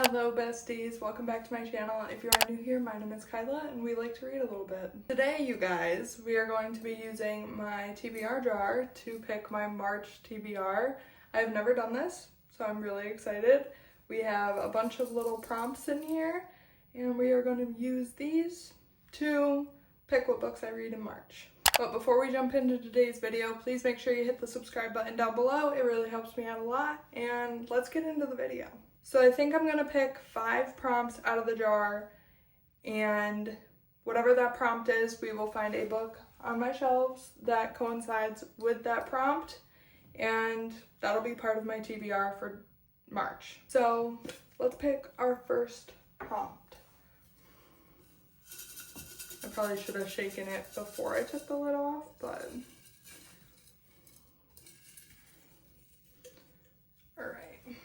Hello besties, welcome back to my channel. If you are new here, my name is Kyla and we like to read a little bit. Today, you guys, we are going to be using my TBR jar to pick my March TBR. I have never done this, so I'm really excited. We have a bunch of little prompts in here and we are going to use these to pick what books I read in March. But before we jump into today's video, please make sure you hit the subscribe button down below. It really helps me out a lot, and let's get into the video. So I think I'm gonna pick 5 prompts out of the jar, and whatever that prompt is, we will find a book on my shelves that coincides with that prompt, and that'll be part of my TBR for March. So let's pick our first prompt. I probably should have shaken it before I took the lid off, but all right.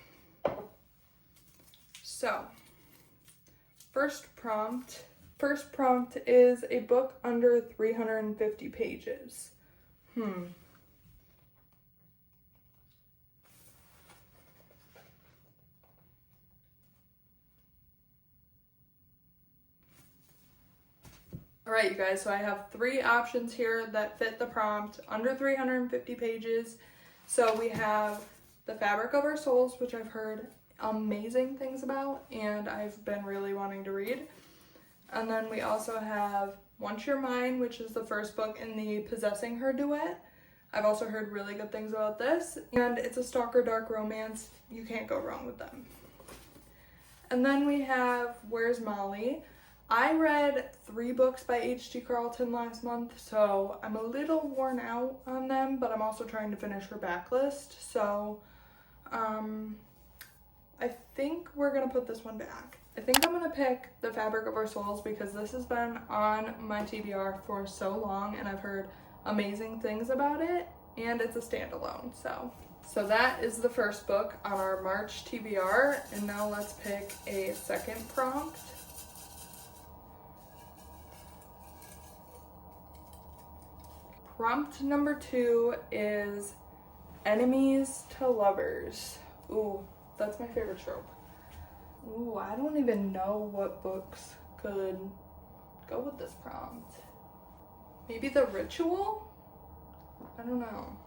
So, first prompt is a book under 350 pages. Alright, you guys, so I have 3 options here that fit the prompt, under 350 pages. So we have The Fabric of Our Souls, which I've heard amazing things about, and I've been really wanting to read. And then we also have Once You're Mine, which is the first book in the Possessing Her duet. I've also heard really good things about this, and it's a stalker dark romance. You can't go wrong with them. And then we have Where's Molly? I read 3 books by H.G. Carlton last month, so I'm a little worn out on them, but I'm also trying to finish her backlist, so I think we're gonna put this one back. I think I'm gonna pick The Fabric of Our Souls because this has been on my TBR for so long and I've heard amazing things about it, and it's a standalone, so that is the first book on our March TBR, and now let's pick a second prompt. Prompt number 2 is enemies to lovers. Ooh, that's my favorite trope. Ooh, I don't even know what books could go with this prompt. Maybe The Ritual? I don't know.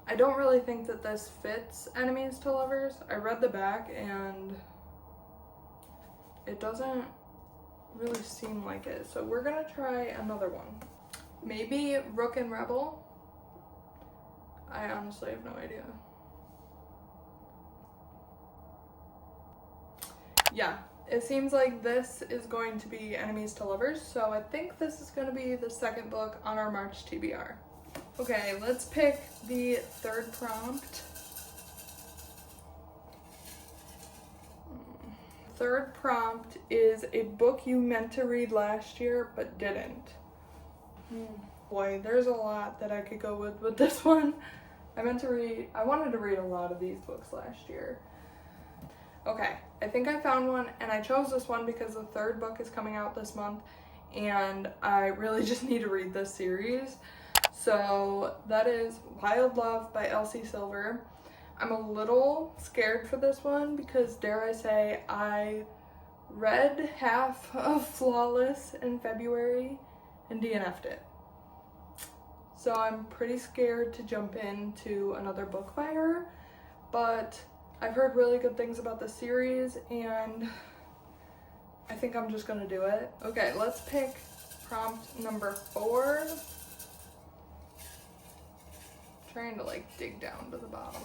I don't really think that this fits enemies to lovers. I read the back and it doesn't really seem like it, so we're gonna try another one. Maybe Rook and Rebel? I honestly have no idea. Yeah, it seems like this is going to be enemies to lovers, so I think this is gonna be the second book on our March TBR. Okay, let's pick the third prompt. Third prompt is a book you meant to read last year but didn't. Boy, there's a lot that I could go with this one. I wanted to read a lot of these books last year. Okay, I think I found one, and I chose this one because the third book is coming out this month and I really just need to read this series. So that is Wild Love by Elsie Silver. I'm a little scared for this one because, dare I say, I read half of Flawless in February and DNF'd it. So I'm pretty scared to jump into another book by her, but I've heard really good things about the series and I think I'm just gonna do it. Okay, let's pick prompt number 4. Trying to dig down to the bottom.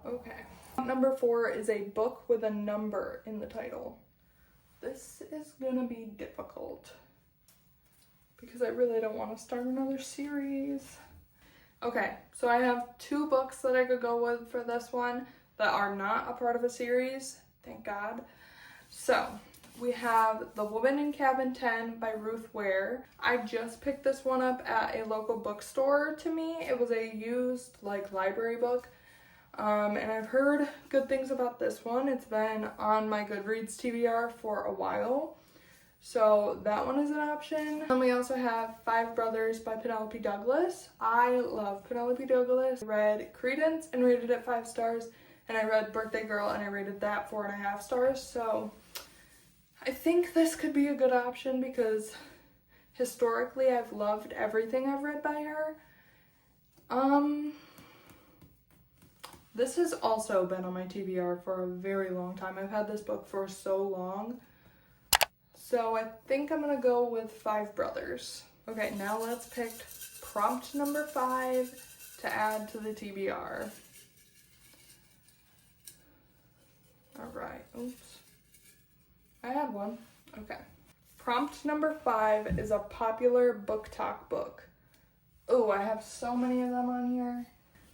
Okay. Number 4 is a book with a number in the title. This is gonna be difficult because I really don't want to start another series. Okay, so I have 2 books that I could go with for this one that are not a part of a series, thank God. So we have The Woman in Cabin 10 by Ruth Ware. I just picked this one up at a local bookstore to me. It was a used library book. And I've heard good things about this one. It's been on my Goodreads TBR for a while. So that one is an option. And we also have Five Brothers by Penelope Douglas. I love Penelope Douglas. I read Credence and rated it 5 stars. And I read Birthday Girl and I rated that 4.5 stars. So I think this could be a good option because historically I've loved everything I've read by her. This has also been on my TBR for a very long time. I've had this book for so long. So I think I'm gonna go with Five Brothers. Okay, now let's pick prompt number 5 to add to the TBR. All right, oops. I had one, okay. Prompt number 5 is a popular book talk book. Oh, I have so many of them on here.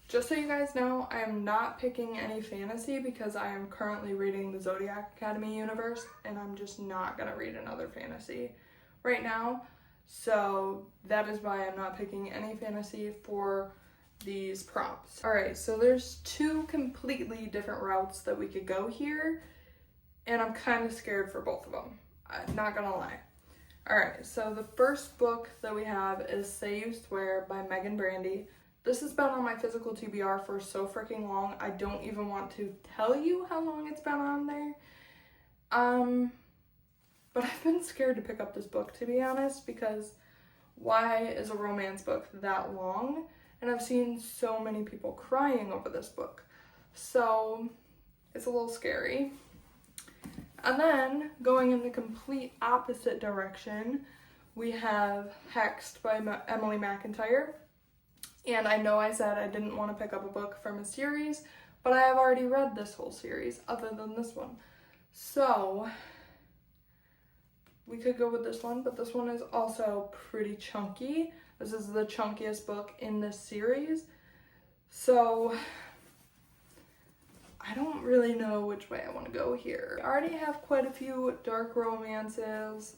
Just so you guys know, I am not picking any fantasy because I am currently reading the Zodiac Academy universe and I'm just not gonna read another fantasy right now. So that is why I'm not picking any fantasy for these prompts. All right, so there's 2 completely different routes that we could go here and I'm kind of scared for both of them. I'm not gonna lie. All right, so the first book that we have is Say You Swear by Megan Brandy. This has been on my physical TBR for so freaking long, I don't even want to tell you how long it's been on there. But I've been scared to pick up this book, to be honest, because why is a romance book that long? And I've seen so many people crying over this book. So it's a little scary. And then going in the complete opposite direction, we have Hexed by Emily McIntyre. And I know I said I didn't want to pick up a book from a series, but I have already read this whole series other than this one. So we could go with this one, but this one is also pretty chunky. This is the chunkiest book in this series. So I don't really know which way I want to go here. I already have quite a few dark romances.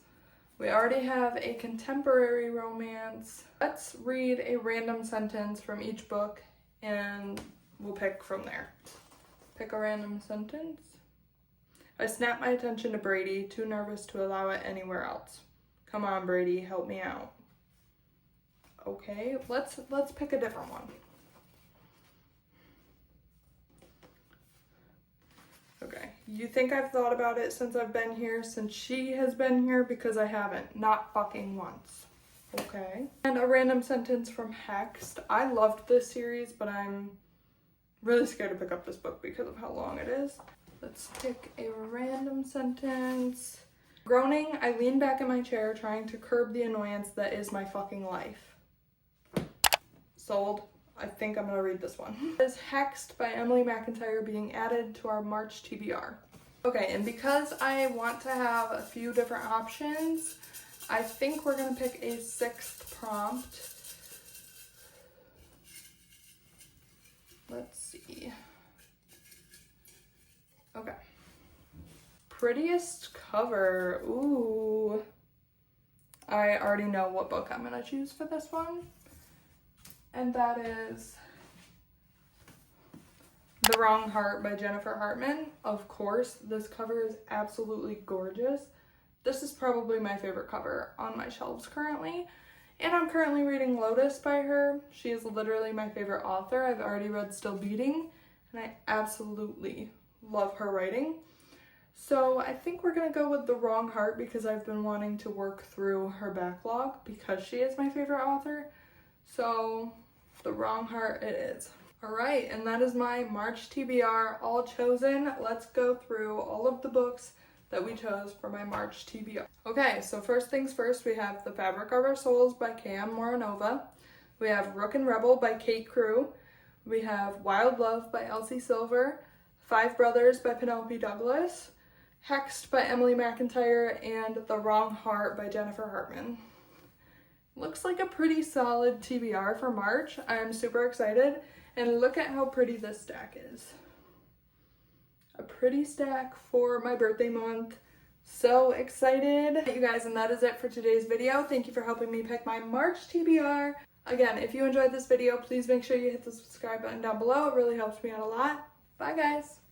We already have a contemporary romance. Let's read a random sentence from each book and we'll pick from there. Pick a random sentence. I snapped my attention to Brady, too nervous to allow it anywhere else. Come on, Brady, help me out. Okay, let's pick a different one. Okay, you think I've thought about it since I've been here, since she has been here, because I haven't, not fucking once. Okay. And a random sentence from Hexed. I loved this series, but I'm really scared to pick up this book because of how long it is. Let's pick a random sentence. Groaning, I lean back in my chair, trying to curb the annoyance that is my fucking life. Sold. I think I'm gonna read this one. This is Hexed by Emily McIntyre being added to our March TBR. Okay, and because I want to have a few different options, I think we're gonna pick a 6th prompt. Let's see. Okay. Prettiest cover. Ooh. I already know what book I'm gonna choose for this one. And that is The Wrong Heart by Jennifer Hartman. Of course, this cover is absolutely gorgeous. This is probably my favorite cover on my shelves currently. And I'm currently reading Lotus by her. She is literally my favorite author. I've already read Still Beating, and I absolutely love her writing. So I think we're gonna go with The Wrong Heart because I've been wanting to work through her backlog because she is my favorite author. So The Wrong Heart it is. All right, and that is my March TBR all chosen. Let's go through all of the books that we chose for my March TBR. Okay, so first things first, we have The Fabric of Our Souls by K.M. Moronova. We have Rook and Rebel by Kate Crew. We have Wild Love by Elsie Silver. Five Brothers by Penelope Douglas. Hexed by Emily McIntyre, and The Wrong Heart by Jennifer Hartman. Looks like a pretty solid TBR for March. I am super excited, and look at how pretty this stack is. A pretty stack for my birthday month. So excited. You guys, and that is it for today's video. Thank you for helping me pick my March TBR. Again, if you enjoyed this video, please make sure you hit the subscribe button down below. It really helps me out a lot. Bye guys.